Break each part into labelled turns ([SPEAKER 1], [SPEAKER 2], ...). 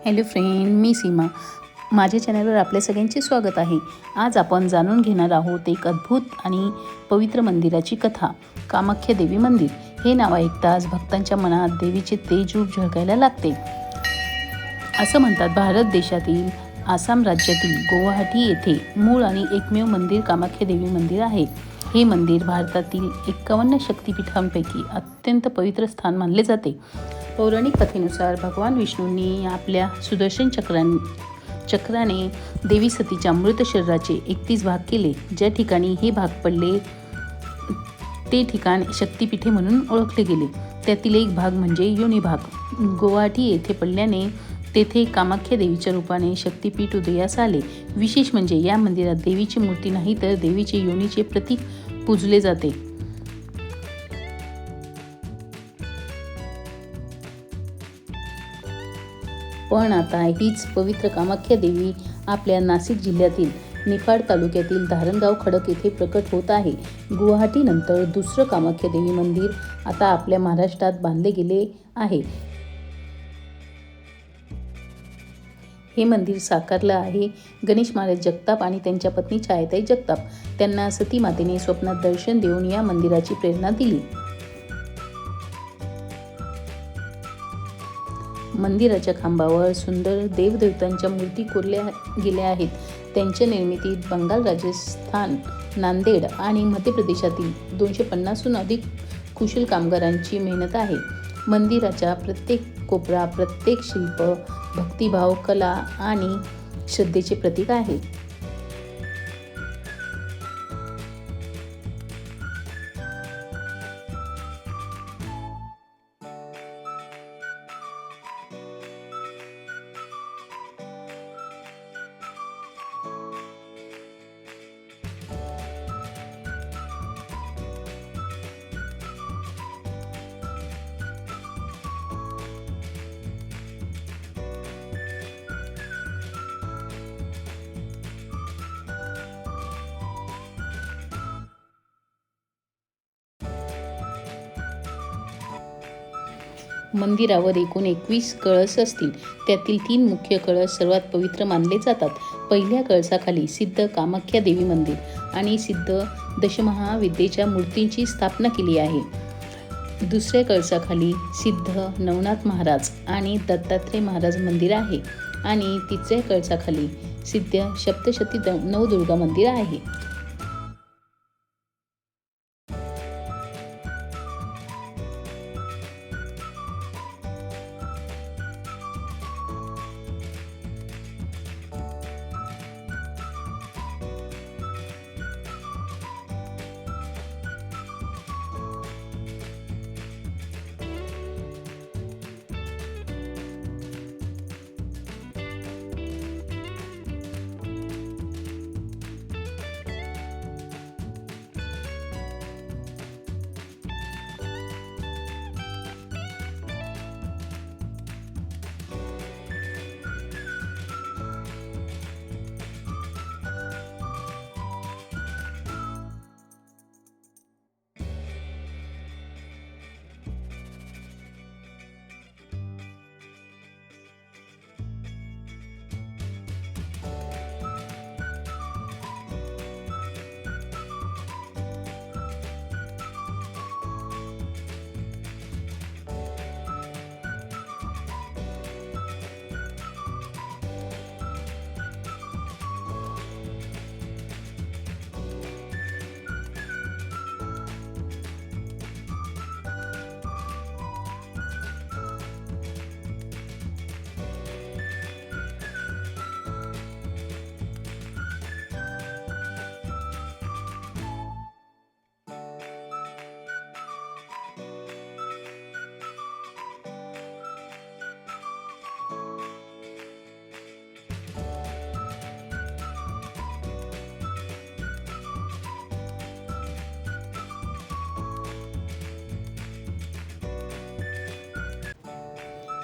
[SPEAKER 1] Hello friend, मी सीमा. माझ्या चॅनलवर आपल्या सगळ्यांचे स्वागत आहे. आज आपण जाणून घेणार आहोत एक अद्भुत आणि पवित्र मंदिराची कथा. कामाख्या देवी मंदिर हे नाव ऐकताच भक्तांच्या मनात देवीचे तेज रूप झळकायला लागते. असं म्हणतात, भारत देशातील आसाम राज्यातील गुवाहाटी येथे मूळ आणि एकमेव मंदिर कामाख्या देवी मंदिर आहे. हे मंदिर भारतातील 51 शक्तिपीठांपैकी अत्यंत पवित्र स्थान मानले जाते. पौराणिक कथेनुसार भगवान विष्णूंनी आपल्या सुदर्शन चक्राने देवी सतीच्या मृत शरीराचे 31 भाग केले. ज्या ठिकाणी हे भाग पडले ते ठिकाण शक्तिपीठे म्हणून ओळखले गेले. त्यातील एक भाग म्हणजे योनी भाग. गुवाहाटी येथे पडल्याने तेथे कामाख्या देवीच्या रूपाने शक्तिपीठ उदयास आले. विशेष म्हणजे या मंदिरात देवीची मूर्ती नाही तर देवीचे योनीचे प्रतीक पूजले जाते. पण आता हीच पवित्र कामाख्या देवी आपल्या नाशिक जिल्ह्यातील निफाड तालुक्यातील धारणगाव खडक येथे प्रकट होत आहे. गुवाहाटीनंतर दुसरं कामाख्या देवी मंदिर आता आपल्या महाराष्ट्रात बांधले गेले आहे. हे मंदिर साकारलं आहे गणेश महाराज जगताप आणि त्यांच्या पत्नी छायाताई जगताप. त्यांना सती मातेने स्वप्नात दर्शन देऊन या मंदिराची प्रेरणा दिली. मंदिराच्या खांबावर सुंदर देवदेवतांच्या मूर्ती कोरल्या गेल्या आहेत. त्यांच्या निर्मितीत बंगाल, राजस्थान, नांदेड आणि मध्य प्रदेशातील 250हून अधिक कुशल कामगारांची मेहनत आहे. मंदिराच्या प्रत्येक कोपरा, प्रत्येक शिल्प भक्तिभाव, कला आणि श्रद्धेचे प्रतीक आहे. मंदिरावर एकूण 21 कळस असतील. त्यातील 3 मुख्य कळस सर्वात पवित्र मानले जातात. पहिल्या कळसाखाली सिद्ध कामाख्या देवी मंदिर आणि सिद्ध दशमहाविद्येच्या मूर्तींची स्थापना केली आहे. दुसऱ्या कळसाखाली सिद्ध नवनाथ महाराज आणि दत्तात्रय महाराज मंदिर आहे आणि तिसऱ्या कळसाखाली सिद्ध सप्तशती नवदुर्गा मंदिर आहे.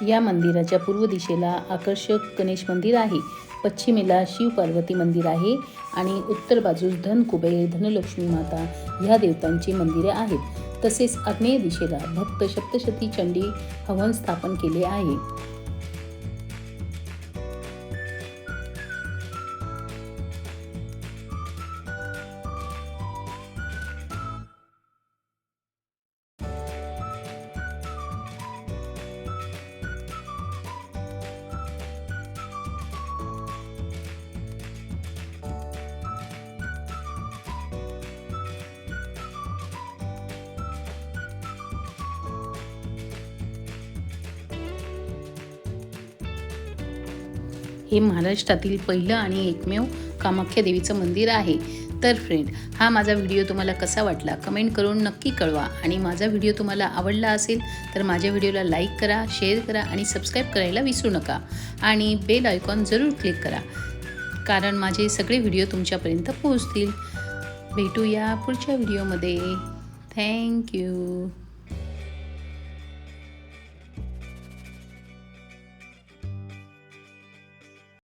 [SPEAKER 1] या मंदिराच्या पूर्व दिशेला आकर्षक गणेश मंदिर आहे. पश्चिमेला शिव पार्वती मंदिर आहे आणि उत्तर बाजूस धन कुबेर, धनलक्ष्मी माता ह्या देवतांची मंदिरे आहेत. तसेच आग्नेय दिशेला भक्त सप्तशती चंडी हवन स्थापन केले आहे. हे महाराष्ट्रातील पहिलं आणि एकमेव कामाख्या देवीचं मंदिर आहे। तर फ्रेंड, हा माझा व्हिडिओ तुम्हाला कसा वाटला कमेंट करून नक्की कळवा आणि माझा व्हिडिओ तुम्हाला आवडला असेल तर माझ्या व्हिडिओला लाईक करा, शेअर करा आणि सबस्क्राईब करायला विसरू नका आणि बेल आयकॉन जरूर क्लिक करा, कारण माझे सगळे व्हिडिओ तुमच्यापर्यंत पोहोचतील। भेटूया पुढच्या व्हिडिओमध्ये। थँक्यू।